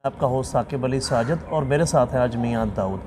आपका होस्ट साकिब अली साजिद और मेरे साथ है आज मियां दाऊद।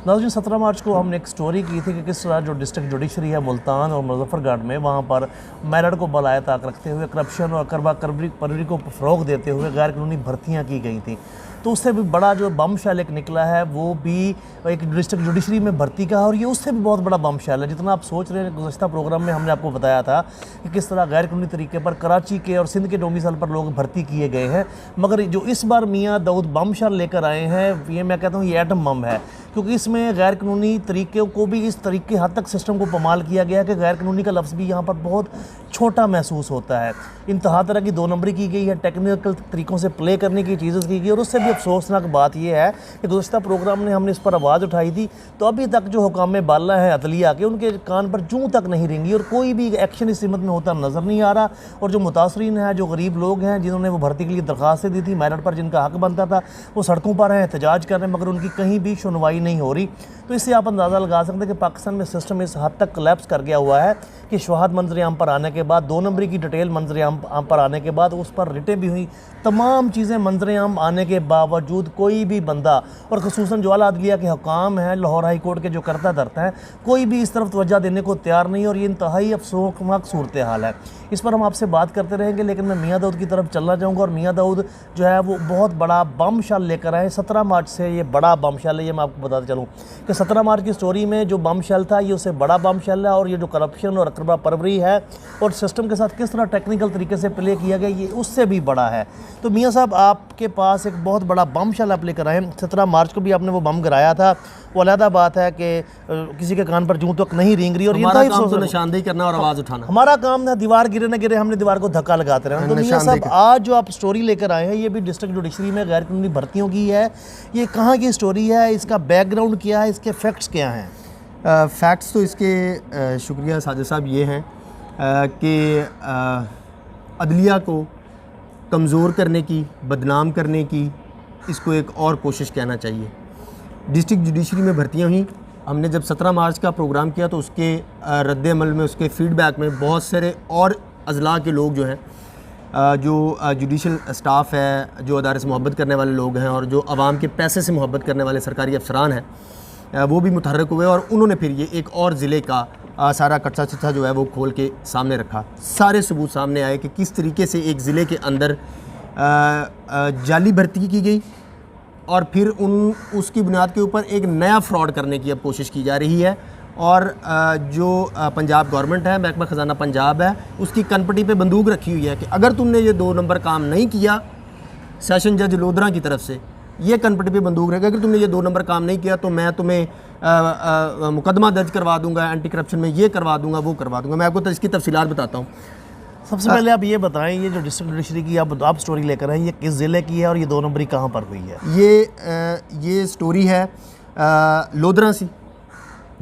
नाज़रीन, 17 मार्च को हमने एक स्टोरी की थी कि किस तरह जो डिस्ट्रिक्ट जुडिशरी है मुल्तान और मुजफ्फरगढ़ में, वहाँ पर मेरिट को बलाए ताक रखते हुए करप्शन और करबरी को फ़रोग देते हुए गैर कानूनी भर्तियाँ की गई थी। तो उससे भी बड़ा जो बम शैल एक निकला है वो भी एक डिस्ट्रिक्ट जुडिशरी में भर्ती का है, और ये उससे भी बहुत बड़ा बम शैल है। जितना आप सोच रहे हैं, गुज़श्ता प्रोग्राम में हमने आपको बताया था कि किस तरह गैर कानूनी तरीके पर कराची के और सिंध के डोमिसाइल पर लोग भर्ती किए गए हैं, मगर जो इस बार मियां दाऊद बम शैल लेकर आए हैं, ये मैं कहता हूँ ये एटम बम है, क्योंकि इसमें गैर कानूनी तरीक़ों को भी इस तरीके हद तक सिस्टम को पमाल किया गया है कि गैर कानूनी का लफ्ज़ भी यहाँ पर बहुत छोटा महसूस होता है। इंतहा तरह की 2 नंबरी की गई है, टेक्निकल तरीक़ों से प्ले करने की चीज़ें की गई, और उससे भी अफसोसनाक बात यह है कि गुज़श्ता प्रोग्राम में हमने इस पर आवाज़ उठाई थी, तो अभी तक जो हुकाम बाला है अदलिया के, उनके कान पर जूं तक नहीं रेंगी और कोई भी एक्शन इस सिमत में होता नज़र नहीं आ रहा। और जो मुतासरीन हैं, जो गरीब लोग हैं जिन्होंने वो भर्ती के लिए दरख्वास्तें दी थी, मेरिट पर जिनका हक बनता था, वो सड़कों पर हैं, एहतजाज कर रहे हैं, मगर उनकी कहीं भी सुनवाई नहीं हो रही। तो इससे आप अंदाज़ा लगा सकते हैं कि पाकिस्तान में सिस्टम इस हद तक कोलैप्स कर गया हुआ है कि शवाहद मंजर आम पर आने के बाद, 2 नंबरी की डिटेल मंजर आम पर आने के बाद, उस पर रिटें भी हुई, तमाम चीज़ें मंजर आम आने के बावजूद कोई भी बंदा, और ख़ुसूसन जो आला अदलिया के हुकाम हैं, लाहौर हाई कोर्ट के जो करता धरता है, कोई भी इस तरफ तवज्जो देने को तैयार नहीं, और ये इंतहाई अफसोसनाक सूरत हाल है। इस पर हम आपसे बात करते रहेंगे, लेकिन मैं मियां दाऊद की तरफ चलना चाहूँगा। और मियां दाऊद जो है वो बहुत बड़ा बम शैल लेकर आए 17 मार्च से। ये बड़ा बम शैल है, ये मैं आपको बताता चलूँ कि 17 मार्च की स्टोरी में जो बम शैल था, ये उससे बड़ा बम शैल है, और ये जो करप्शन और अकरबा परवरी है और सिस्टम के साथ किस तरह टेक्निकल तरीके से प्ले किया गया, ये उससे भी बड़ा है। तो मियां साहब, आपके पास एक बहुत बड़ा बम शैल आप लेकर आए। 17 मार्च को भी आपने वो बम गिराया था, वो अलहदा बात है कि किसी के कान पर जूं तक नहीं रेंग रही, और हमारा काम तो निशानदेही करना और आवाज़ उठाना। हमारा काम है दीवार गिरे न गिरे, हमने दीवार को धक्का लगाते रहना। तो मियां साहब, आज जो आप स्टोरी लेकर आए हैं, ये भी डिस्ट्रिक्ट जुडिशरी में गैर कानूनी भर्तियों की है। ये कहाँ की स्टोरी है, इसका बैकग्राउंड क्या है, इसके फैक्ट्स क्या हैं? फैक्ट्स तो इसके शुक्रिया साजिद साहब ये हैं कि अदलिया को कमज़ोर करने की, बदनाम करने की, इसको एक और कोशिश कहना चाहिए। डिस्ट्रिक्ट जुडिशरी में भर्तियाँ हुई। हमने जब 17 मार्च का प्रोग्राम किया तो उसके रद्द अमल में, उसके फ़ीडबैक में बहुत सारे और अज़ला के लोग जो हैं, जो जुडिशल स्टाफ है, जो अदारे से मोहब्बत करने वाले लोग हैं, और जो आवाम के पैसे से मोहब्बत करने वाले सरकारी अफसरान हैं, वो भी मुतहर्रिक हुए, और उन्होंने फिर ये एक और ज़िले का सारा कच्चा चिट्ठा जो है वो खोल के सामने रखा। सारे सबूत सामने आए कि किस तरीके से एक ज़िले के अंदर जाली भर्ती की गई, और फिर उसकी बुनियाद के ऊपर एक नया फ्रॉड करने की अब कोशिश की जा रही है। और जो पंजाब गवर्नमेंट है, महकमा ख़जाना पंजाब है, उसकी कनपटी पे बंदूक रखी हुई है कि अगर तुमने ये 2 नंबर काम नहीं किया, सेशन जज लोधरा की तरफ से ये कनपटी पे बंदूक रखेगा, अगर तुमने ये 2 नंबर काम नहीं किया तो मैं तुम्हें मुकदमा दर्ज करवा दूंगा, एंटी करप्शन में ये करवा दूंगा, वो करवा दूंगा। मैं आपको तो इसकी तफसीलात बताता हूँ। सबसे पहले आप ये बताएं, ये जो डिस्ट्रिक्ट जुडिशरी की आप स्टोरी लेकर आए, ये किस ज़िले की है और ये 2 नंबरी कहाँ पर हुई है? ये स्टोरी है लोधरा से।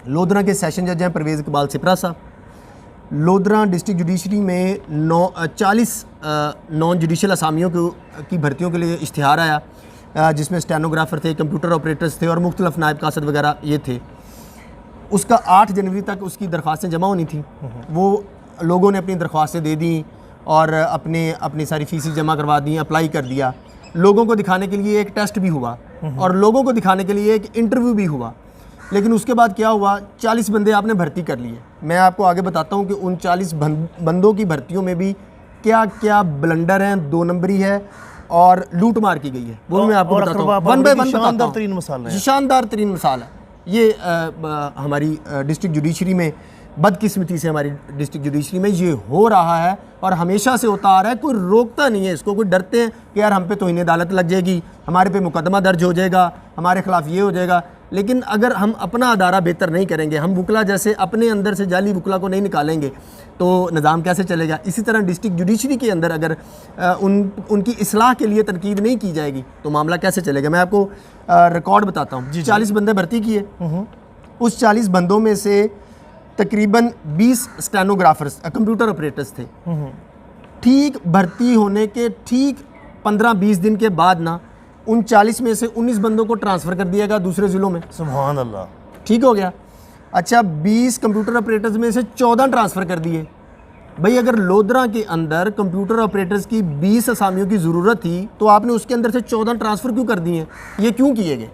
लोधरा के सेशन जज हैं परवेज़ इकबाल सिपरा साहब। लोधरा डिस्ट्रिक्ट जुडिशरी में 40 नॉन जुडिशल असामियों की भर्तियों के लिए इश्तिहार आया, जिसमें स्टेनोग्राफर थे, कंप्यूटर ऑपरेटर्स थे, और मुख्तलिफ नायब कासद वगैरह ये थे। उसका 8 जनवरी तक उसकी दरख्वास्तें जमा होनी थी। वो लोगों ने अपनी दरख्वास्तें दे दी और अपनी सारी फ़ीसें जमा करवा दी, अप्लाई कर दिया। लोगों को दिखाने के लिए एक टेस्ट भी हुआ, और लोगों को दिखाने के लिए एक इंटरव्यू भी हुआ। लेकिन उसके बाद क्या हुआ, 40 बंदे आपने भर्ती कर लिए। मैं आपको आगे बताता हूँ कि उन 40 बंदों की भर्तियों में भी क्या क्या ब्लंडर हैं, 2 नंबरी है और लूट मार की गई है, वो मैं आपको बताता हूँ। वन बाय वन शानदार तरीन मिसाल है, शानदार तरीन मिसाल है ये। हमारी डिस्ट्रिक्ट जुडिशरी में बदकिस्मती से, हमारी डिस्ट्रिक्ट जुडिशरी में ये हो रहा है, और हमेशा से होता आ रहा है। कोई रोकता नहीं है इसको। कोई डरते हैं कि यार हम पे तौहीन अदालत लग जाएगी, हमारे पे मुकदमा दर्ज हो जाएगा, हमारे खिलाफ ये हो जाएगा। लेकिन अगर हम अपना अदारा बेहतर नहीं करेंगे, हम वकला जैसे अपने अंदर से जाली वकला को नहीं निकालेंगे, तो निज़ाम कैसे चलेगा? इसी तरह डिस्ट्रिक्ट जुडिशरी के अंदर अगर उनकी इस्लाह के लिए तनकीद नहीं की जाएगी तो मामला कैसे चलेगा? मैं आपको रिकॉर्ड बताता हूँ। 40 बंदे भर्ती किए। उस 40 बंदों में से तकरीबन 20 स्टेनोग्राफर्स, कंप्यूटर ऑपरेटर्स थे। ठीक भर्ती होने के ठीक 15-20 दिन के बाद ना, उन 40 में से 19 बंदों को ट्रांसफ़र कर दिया गया दूसरे ज़िलों में। सुभान अल्लाह। ठीक हो गया। अच्छा, 20 कंप्यूटर ऑपरेटर्स में से 14 ट्रांसफ़र कर दिए, भाई अगर लोधरा के अंदर कंप्यूटर ऑपरेटर्स की 20 असामियों की ज़रूरत थी तो आपने उसके अंदर से 14 ट्रांसफ़र क्यों कर दिए हैं? ये क्यों किए गए?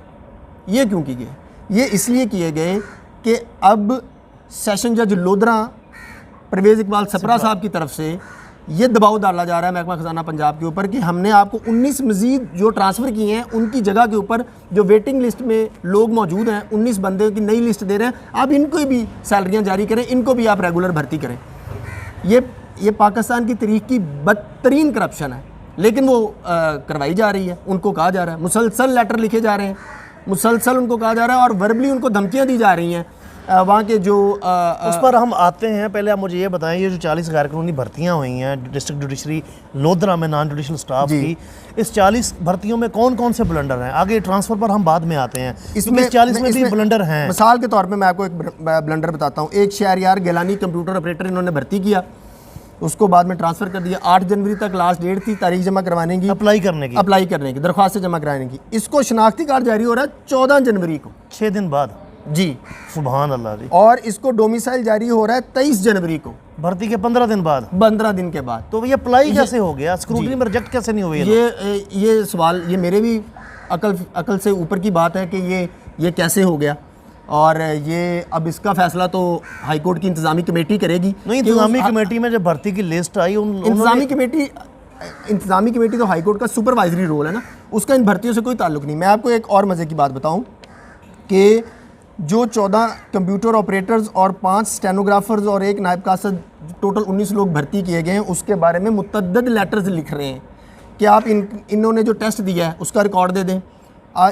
ये क्यों किए गए? ये इसलिए किए गए कि अब सेशन जज लोधरा परवेज़ इकबाल सपरा साहब की तरफ से ये दबाव डाला जा रहा है महकमा ख़जाना पंजाब के ऊपर कि हमने आपको 19 मज़ीद जो ट्रांसफ़र किए हैं उनकी जगह के ऊपर जो वेटिंग लिस्ट में लोग मौजूद हैं 19 बंदे की नई लिस्ट दे रहे हैं, आप इनको भी सैलरियाँ जारी करें, इनको भी आप रेगुलर भर्ती करें। ये पाकिस्तान की तारीख की बदतरीन करप्शन है, लेकिन वो करवाई जा रही है। उनको कहा जा रहा है, मुसलसल लेटर लिखे जा रहे हैं, मुसलसल उनको कहा जा रहा है और वर्बली उनको धमकियाँ दी जा रही हैं वहाँ के जो उस पर हम आते हैं। पहले आप मुझे ये बताएं, ये जो 40 गैर कानूनी भर्तियाँ हुई हैं डिस्ट्रिक्ट जुडिशरी लोधरा में नॉन जुडिशल स्टाफ की, इस 40 भर्तियों में कौन कौन से ब्लंडर हैं? आगे ट्रांसफ़र पर हम बाद में आते हैं, इसमें 40 में भी ब्लंडर हैं। मिसाल के तौर पे मैं आपको एक ब्लंडर बताता हूँ। एक शहरयार गिलानी कंप्यूटर ऑपरेटर इन्होंने भर्ती किया, उसको बाद में ट्रांसफ़र कर दिया। 8 जनवरी तक लास्ट डेट थी तारीख जमा करवाने की, अप्लाई करने की दरख्वास्त जमा कराने की। इसको शनाख्ती कार्ड जारी हो रहा है 14 जनवरी को, 6 दिन बाद। जी सुभान अल्लाह जी। और इसको डोमिसाइल जारी हो रहा है 23 जनवरी को, भर्ती के 15 दिन बाद। 15 दिन के बाद। तो ये अप्लाई कैसे हो गया? स्क्रूटनी में रिजेक्ट कैसे नहीं हुई? ये सवाल, ये मेरे भी अकल से ऊपर की बात है कि ये कैसे हो गया। और ये अब इसका फैसला तो हाई कोर्ट की इंतजामी कमेटी करेगी। नहीं, इंतजामी कमेटी में जब भर्ती की लिस्ट आई, इंतजामी कमेटी तो हाई कोर्ट का सुपरवाइजरी रोल है ना, उसका इन भर्तियों से कोई ताल्लुक नहीं। मैं आपको एक और मज़े की बात बताऊं कि जो 14 कंप्यूटर ऑपरेटर्स और 5 स्टेनोग्राफर्स और एक नायब कासद, टोटल 19 लोग भर्ती किए गए हैं, उसके बारे में मुतअद्दिद लेटर्स लिख रहे हैं कि आप इन्होंने जो टेस्ट दिया है उसका रिकॉर्ड दे दें,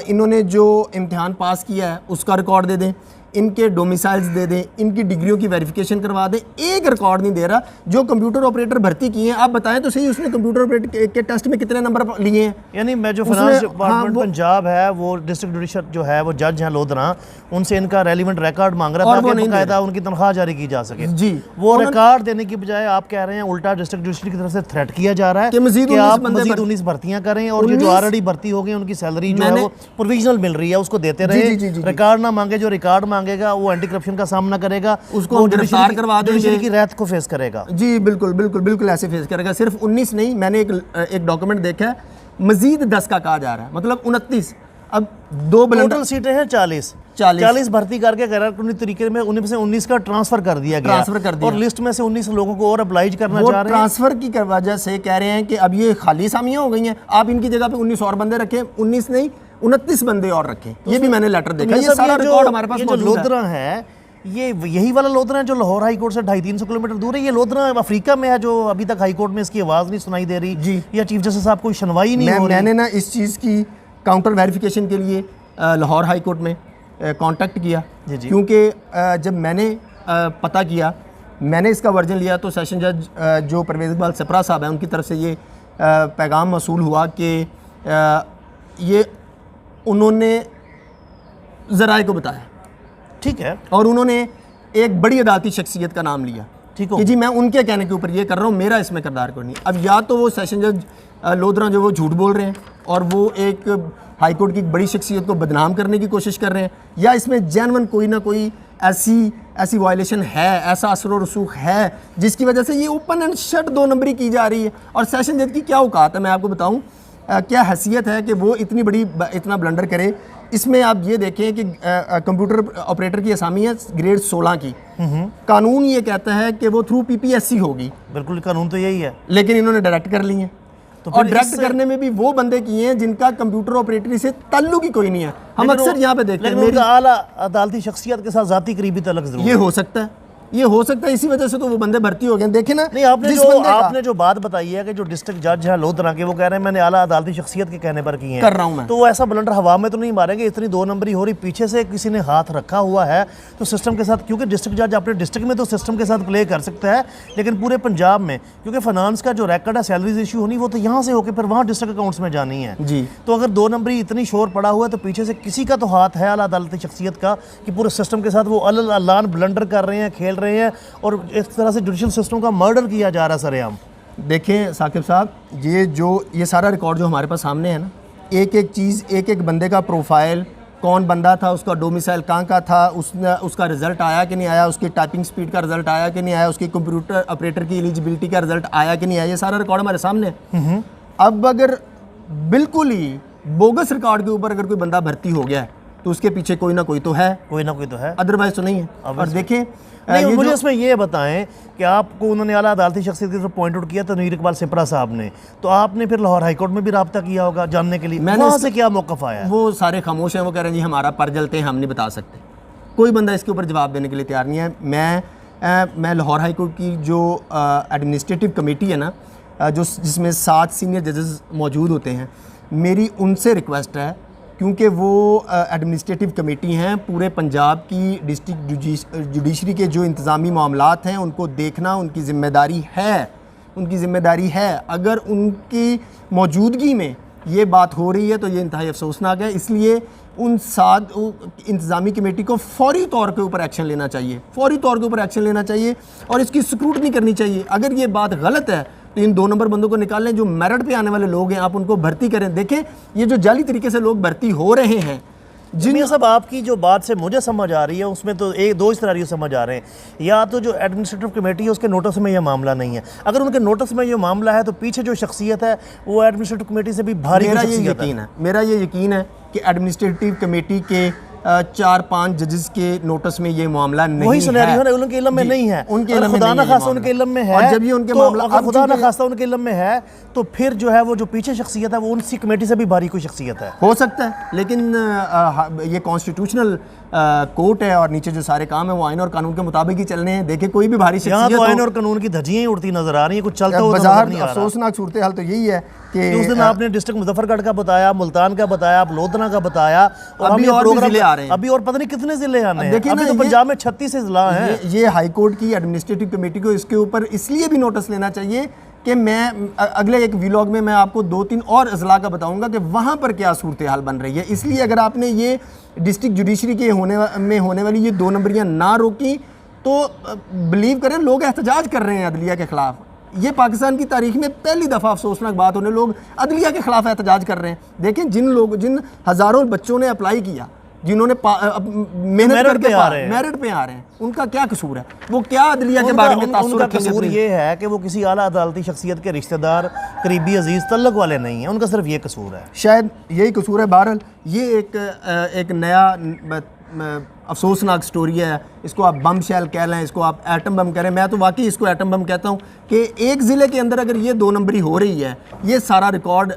इन्होंने जो इम्तिहान पास किया है उसका रिकॉर्ड दे दें, इनके डोमिसाइल्स दे दें, इनकी डिग्रियों की वेरिफिकेशन करवा दें। एक रिकॉर्ड नहीं दे रहा। जो कंप्यूटर ऑपरेटर भर्ती किए हैं, आप बताएं तो सही, उसने कंप्यूटर ऑपरेटर के टेस्ट में कितने नंबर लिए हैं? यानी मैं जो फाइनेंस डिपार्टमेंट पंजाब है, वो डिस्ट्रिक्ट जुडिशल जो है वो जज हैं लोधरा, उनसे इनका रेलिवेंट रिकॉर्ड मांग रहा था ताकि बाकायदा उनकी तनख्वाह जारी की जा सके। जी, वो रिकॉर्ड देने की बजाय आप कह रहे हैं उल्टा डिस्ट्रिक्ट जुडिशरी की तरफ से थ्रेट किया जा रहा है कि मजीद 19 भर्तियां करें और जो ऑलरेडी भर्ती हो गई उनकी सैलरी जो है वो प्रोविजनल मिल रही है उसको देते रहे। रिकॉर्ड ना मांगे, जो रिकॉर्ड मांगेगा वो एंटी करप्शन का सामना करेगा, उसको गिरफ्तार करवा देंगे, जुडिशरी की रैत को फेस करेगा। जी बिल्कुल बिल्कुल बिल्कुल ऐसे फेस करेगा। सिर्फ 19 नहीं, मैंने एक डॉक्यूमेंट देखा है, मजीद 10 का कहा जा रहा है, मतलब 29। अब 2 टोटल सीटें हैं 40 भर्ती करके गैर कानूनी तरीके में उनमें से 19 का ट्रांसफर कर दिया गया और लिस्ट में से 19 लोगों को और अप्लाई करना चाह रहे हैं। ट्रांसफर की वजह से कह रहे हैं कि अब ये खाली असामियां हो गई हैं, आप इनकी जगह पे 19 और बंदे रखें, 19 नहीं 29 बंदे और रखें। ये भी मैंने लेटर देखा। ये सारा रिकॉर्ड हमारे पास मौजूद है। लोधरा है, ये यही वाला लोधरा है जो लाहौर हाई कोर्ट से 250-300 किलोमीटर दूर है। ये लोधरा अफ्रीका में है जो अभी तक हाई कोर्ट में इसकी आवाज़ नहीं सुनाई दे रही जी, या चीफ जस्टिस साहब कोई सुनवाई नहीं हो रही। मैंने ना इस चीज़ की काउंटर वेरिफिकेशन के लिए लाहौर हाई कोर्ट में कांटेक्ट किया जी, क्योंकि जब मैंने पता किया, मैंने इसका वर्जन लिया तो सेशन जज जो परवेज़ इकबाल सपरा साहब हैं उनकी तरफ से ये पैगाम मसूल हुआ कि ये उन्होंने ज़राए को बताया, ठीक है, और उन्होंने एक बड़ी अदालती शख्सियत का नाम लिया, ठीक है, कि जी मैं उनके कहने के ऊपर ये कर रहा हूँ, मेरा इसमें किरदार कोई नहीं। अब या तो वो सेशन जज लोधरा जो वो झूठ बोल रहे हैं और वो एक हाई कोर्ट की बड़ी शख्सियत को बदनाम करने की कोशिश कर रहे हैं, या इसमें जेन्युइन कोई ना कोई ऐसी वायलेशन है, ऐसा असर और रसूख है जिसकी वजह से ये ओपन एंड शट 2 नंबरी की जा रही है। और सेशन जज की क्या औकात है, मैं आपको बताऊं, क्या हैसियत है कि वो इतना ब्लंडर करे। इसमें आप ये देखें कि कंप्यूटर ऑपरेटर की असामी है ग्रेड 16 की, कानून ये कहता है कि वो थ्रू PPSC होगी, बिल्कुल कानून तो यही है, लेकिन इन्होंने डायरेक्ट कर ली है। तो और डायरेक्ट करने में भी वो बंदे किए हैं जिनका कंप्यूटर ऑपरेटरी से ताल्लुक ही कोई नहीं है। हम अक्सर यहाँ पे देखते हैं मेरी आला अदालती शख्सियत के साथ जाती करीबी तलक जरूर, ये हो सकता है, ये हो सकता है, इसी वजह से तो वो बंदे भर्ती हो गए। देखे ना, नहीं आपने जो बात बताई है कि जो डिस्ट्रिक्ट जज है लोधरा के, वो कह रहे हैं मैंने आला अदालती शख्सियत के कहने पर किए हैं, कर रहा हूं मैं, तो वो ऐसा ब्लंडर हवा में तो नहीं मारेंगे। इतनी 2 नंबरी हो रही, पीछे से किसी ने हाथ रखा हुआ है तो सिस्टम के साथ, क्योंकि डिस्ट्रिक्ट जज अपने डिस्ट्रिक्ट में तो सिस्टम के साथ प्ले कर सकता है, लेकिन पूरे पंजाब में क्योंकि फाइनेंस का जो रिकॉर्ड है, सैलरीज इशू होनी, वो तो यहाँ से होकर फिर वहाँ डिस्ट्रिक्ट अकाउंट्स में जानी है जी। तो अगर 2 नंबरी इतनी शोर पड़ा हुआ है तो पीछे से किसी का तो हाथ है आला अदालती शख्सियत का कि पूरे सिस्टम के साथ वो अल्लाह ब्लंडर कर रहे हैं, खेल रहे हैं और इस तरह से जुडिशल सिस्टम का मर्डर किया जा रहा है सरेआम। देखें साकिब साहब, ये सारा रिकॉर्ड जो हमारे पास सामने है ना, एक एक चीज़, एक एक बंदे का प्रोफाइल कौन बंदा था, उसका डोमिसाइल कहाँ का था, उसका रिज़ल्ट आया कि नहीं आया, उसकी टाइपिंग स्पीड का रिज़ल्ट आया कि नहीं आया, उसकी कंप्यूटर ऑपरेटर की एलिजिबिलिटी का रिज़ल्ट आया कि नहीं आया, ये सारा रिकॉर्ड हमारे सामने है। अब अगर बिल्कुल ही बोगस रिकॉर्ड के ऊपर अगर कोई बंदा भर्ती हो गया है तो उसके पीछे कोई ना कोई तो है, अदरवाइज तो नहीं है। और देखें नहीं, मुझे इसमें ये बताएं कि आपको उन्होंने आला अदालती शख्सियत की तरफ पॉइंट आउट किया तनवीर इकबाल सिपरा साहब ने, तो आपने फिर लाहौर हाईकोर्ट में भी रब्ता किया होगा जानने के लिए वहाँ से क्या मौक़िफ़ आया है? वो सारे खामोश हैं, वो कह रहे हैं जी हमारा पर जलते हैं, हम नहीं बता सकते। कोई बंदा इसके ऊपर जवाब देने के लिए तैयार नहीं है। मैं लाहौर हाईकोर्ट की जो एडमिनिस्ट्रेटिव कमेटी है ना, जो जिसमें 7 सीनियर जजेस मौजूद होते हैं, मेरी उनसे रिक्वेस्ट है, क्योंकि वो एडमिनिस्ट्रेटिव कमेटी हैं, पूरे पंजाब की डिस्ट्रिक्ट जुडिशरी के जो इंतज़ामी मामलात हैं उनको देखना उनकी ज़िम्मेदारी है। अगर उनकी मौजूदगी में ये बात हो रही है तो ये इंतहाई अफसोसनाक है। इसलिए उन 7 इंतज़ामी कमेटी को फौरी तौर के ऊपर एक्शन लेना चाहिए, और इसकी स्क्रूटनी करनी चाहिए। अगर ये बात गलत है तो इन 2 नंबर बंदों को निकालें, जो मेरिट पे आने वाले लोग हैं आप उनको भर्ती करें। देखें ये जो जाली तरीके से लोग भर्ती हो रहे हैं, जिन सब आपकी जो बात से मुझे समझ आ रही है उसमें तो 2 सिनारियो समझ आ रहे हैं। या तो जो एडमिनिस्ट्रेटिव कमेटी है उसके नोटिस में यह मामला नहीं है, अगर उनके नोटिस में ये मामला है तो पीछे जो शख्सियत है वो एडमिनिस्ट्रेटिव कमेटी से भी भारी मेरा ये यकीन है कि एडमिनिस्ट्रेटिव कमेटी के 4-5 जजेस के नोटिस में ये मामला नहीं वही सिनेरियो है, उनके इल्म में नहीं है, उनके इल्म में खुदा नहीं न है, खास्ता उनके इल्म में है। और जब ये उनके तो मामला अगर खुदा न खास्ता उनके इल्म में है तो फिर जो है वो जो पीछे शख्सियत है वो उनसी कमेटी से भी भारी कोई शख्सियत है, हो सकता है। लेकिन ये कॉन्स्टिट्यूशनल कोर्ट है और नीचे जो सारे काम है वो आइन और कानून के मुताबिक ही चलने हैं। देखिए कोई भी भारी यहाँ शख्सियत तो आइन और कानून की धज्जियां ही उड़ती नजर आ रही हैं, कुछ चलता हुआ बाजार अफसोसनाक सूरत हाल तो यही है कि उस दिन आपने डिस्ट्रिक्ट मुजफ्फरगढ़ का बताया, मुल्तान का बताया, आप लोधना का बताया, और अभी और भी जिले आ रहे हैं, अभी और पता नहीं कितने जिले आने हैं। देखिए अभी ना, तो पंजाब में 36 जिला हैं। ये हाई कोर्ट की एडमिनिस्ट्रेटिव कमेटी को इसके ऊपर इसलिए भी नोटिस लेना चाहिए कि मैं अगले एक व्लॉग में मैं आपको 2-3 और अजला का बताऊंगा कि वहाँ पर क्या सूरत हाल बन रही है। इसलिए अगर आपने ये डिस्ट्रिक्ट जुडिशरी के होने वाली ये 2 नंबरियाँ ना रोकी तो बिलीव करें लोग एहतजाज कर रहे हैं अदलिया के ख़िलाफ़। ये पाकिस्तान की तारीख में पहली दफ़ा अफसोसनाक बात होने लोग अदलिया के ख़िलाफ़ एहतजाज कर रहे हैं। देखें जिन हज़ारों बच्चों ने अप्लाई किया, जिन्होंने मेहनत करके मेरिट पे आ रहे हैं, उनका क्या कसूर है? वो क्या अदलिया के बारे में तासुर उनका कसूर ये है कि वो किसी आला अदालती शख्सियत के रिश्तेदार, करीबी, अजीज़, तल्लक वाले नहीं हैं, उनका सिर्फ ये कसूर है, शायद यही कसूर है। बहरहाल ये एक नया अफसोसनाक स्टोरी है। इसको आप बम शैल कह लें, इसको आप एटम बम कह रहे हैं, मैं तो वाकई इसको एटम बम कहता हूँ कि एक ज़िले के अंदर अगर ये 2 नंबरी हो रही है, ये सारा रिकॉर्ड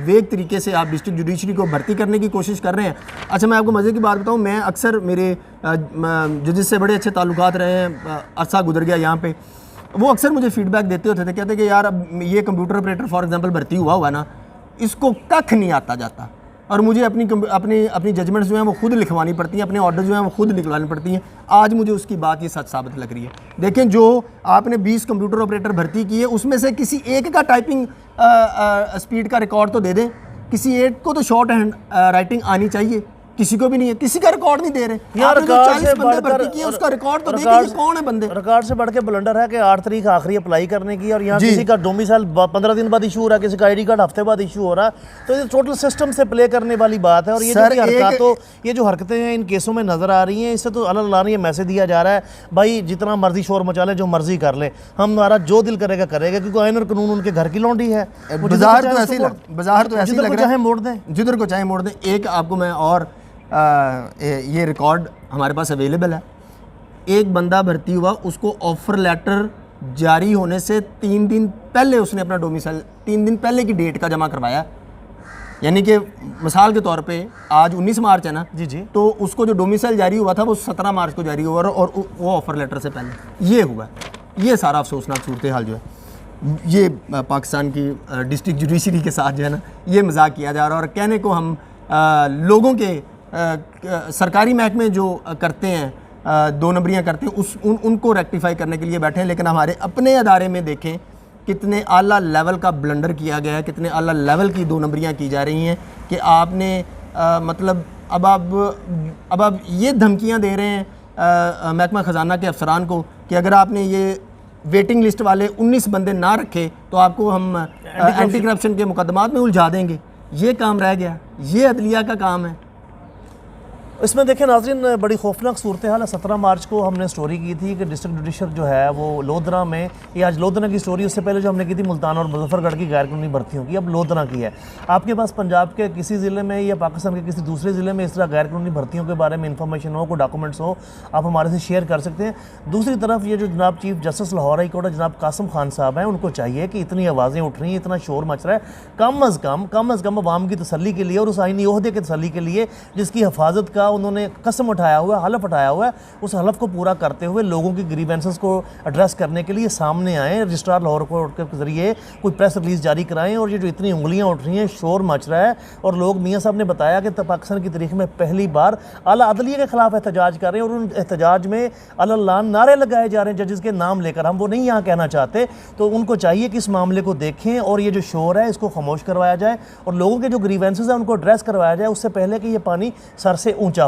वेग तरीके से आप डिस्ट्रिक्ट जुडिशरी को भर्ती करने की कोशिश कर रहे हैं। अच्छा मैं आपको मज़े की बात बताऊँ, मैं अक्सर मेरे जजेस से बड़े अच्छे ताल्लुकात रहे हैं, अरसा गुजर गया यहाँ पे, वो अक्सर मुझे फीडबैक देते होते थे, कहते कि यार अब ये कंप्यूटर ऑपरेटर फॉर एग्जांपल भर्ती हुआ ना, इसको कख नहीं आता जाता, और मुझे अपनी जजमेंट्स जो हैं वो खुद लिखवानी पड़ती हैं, अपने ऑर्डर जो हैं वो खुद निकलवानी पड़ती हैं। आज मुझे उसकी बात ये सच साबित लग रही है। देखें जो आपने 20 कंप्यूटर ऑपरेटर भर्ती किए उसमें से किसी एक का टाइपिंग स्पीड का रिकॉर्ड तो दे दें, किसी एक को तो शॉर्ट हैंड राइटिंग आनी चाहिए, किसी को भी नहीं है, किसी का रिकॉर्ड नहीं दे रहे। यार उसका रिकॉर्ड तो देखिए कौन है बंदे। रिकॉर्ड से बढ़ के ब्लंडर है कि 8 तारीख आखिरी अप्लाई करने की, और यहाँ किसी का डोमिसाइल 15 दिन बाद इशू हो रहा है, किसी का आईडी कार्ड हफ्ते बाद इशू हो रहा है, तो ये टोटल सिस्टम से प्ले करने वाली बात है। और ये जो हरकतें हैं इन केसों में नजर आ रही हैं, इससे तो अल्लाह ने ये मैसेज दिया जा रहा है भाई जितना मर्जी शोर मचा ले, जो मर्जी कर ले, हमारा जो दिल करेगा करेगा, क्योंकि आइन और कानून उनके घर की लौंडी है। बाजार तो ऐसे लग रहा है, मोड़ दें, जिधर को चाहे मोड़ दें। एक आपको मैं और ये रिकॉर्ड हमारे पास अवेलेबल है। एक बंदा भर्ती हुआ, उसको ऑफ़र लेटर जारी होने से 3 दिन पहले उसने अपना डोमिसाइल 3 दिन पहले की डेट का जमा करवाया। यानी कि मिसाल के तौर पे आज 19 मार्च है ना जी, तो उसको जो डोमिसाइल जारी हुआ था वो 17 मार्च को जारी हुआ, और वो ऑफ़र लेटर से पहले ये हुआ। ये सारा अफसोसनाक सूरत हाल जो है ये पाकिस्तान की डिस्ट्रिक्ट जुडिशरी के साथ जो है ना ये मजाक किया जा रहा है, और कहने को हम लोगों के सरकारी महकमे जो करते हैं, 2 नंबरियाँ करते हैं, उनको रेक्टिफाई करने के लिए बैठे हैं। लेकिन हमारे अपने अदारे में देखें कितने आला लेवल का ब्लंडर किया गया है, कितने आला लेवल की 2 नंबरियाँ की जा रही हैं कि आपने मतलब अब आप ये धमकियाँ दे रहे हैं महकमा ख़जाना के अफसरान को कि अगर आपने ये वेटिंग लिस्ट वाले 19 बंदे ना रखे तो आपको हम एंटी करप्शन के मुकदमात में उलझा देंगे। ये काम रह गया, ये अदलिया का काम है। इसमें देखें नाज़रीन, बड़ी खौफनाक सूरत हाल है। 17 मार्च को हमने स्टोरी की थी कि डिस्ट्रिक्ट जुडिशल जो है वो लोधरा में, ये आज लोधरा की स्टोरी, उससे पहले जो हमने की थी मुल्तान और मुजफ्फरगढ़ की गैर कानूनी भर्तियों की, अब लोधरा की है। आपके पास पंजाब के किसी ज़िले में या पाकिस्तान के किसी दूसरे ज़िले में इस तरह गैर कानूनी भर्तियों के बारे में इंफॉर्मेशन हो, कोई डॉक्यूमेंट्स हो, आप हमारे से शेयर कर सकते हैं। दूसरी तरफ ये जो जनाब chief justice Lahore high court जनाब कासिम खान साहब हैं, उनको चाहिए कि इतनी आवाज़ें उठ रही हैं, इतना शोर मच रहा है, कम अज़ कम अवाम की तसल्ली के लिए और उस आइनी ओहदे की तसल्ली के लिए जिसकी हिफाजत का उन्होंने कसम उठाया हुआ है, हलफ उठाया हुआ है, उस हलफ को पूरा करते हुए लोगों की ग्रीवेंसेस को एड्रेस करने के लिए सामने आएँ, रजिस्ट्रार लाहौर कोर्ट के ज़रिए कोई प्रेस रिलीज़ जारी कराएं। और ये जो इतनी उंगलियां उठ रही हैं, शोर मच रहा है, और लोग, मियाँ साहब ने बताया कि पाकिस्तान की तारीख में पहली बार आला अदलिया के खिलाफ एहतजाज कर रहे हैं और उन एहतजाज में अल्लाह नारे लगाए जा रहे हैं जजेस के नाम लेकर। हम वो नहीं यहाँ कहना चाहते, तो उनको चाहिए कि इस मामले को देखें और ये जो शोर है इसको खामोश करवाया जाए और लोगों के जो ग्रीवेंसेस हैं उनको एड्रेस करवाया जाए, उससे पहले कि ये पानी सर से ऊँचा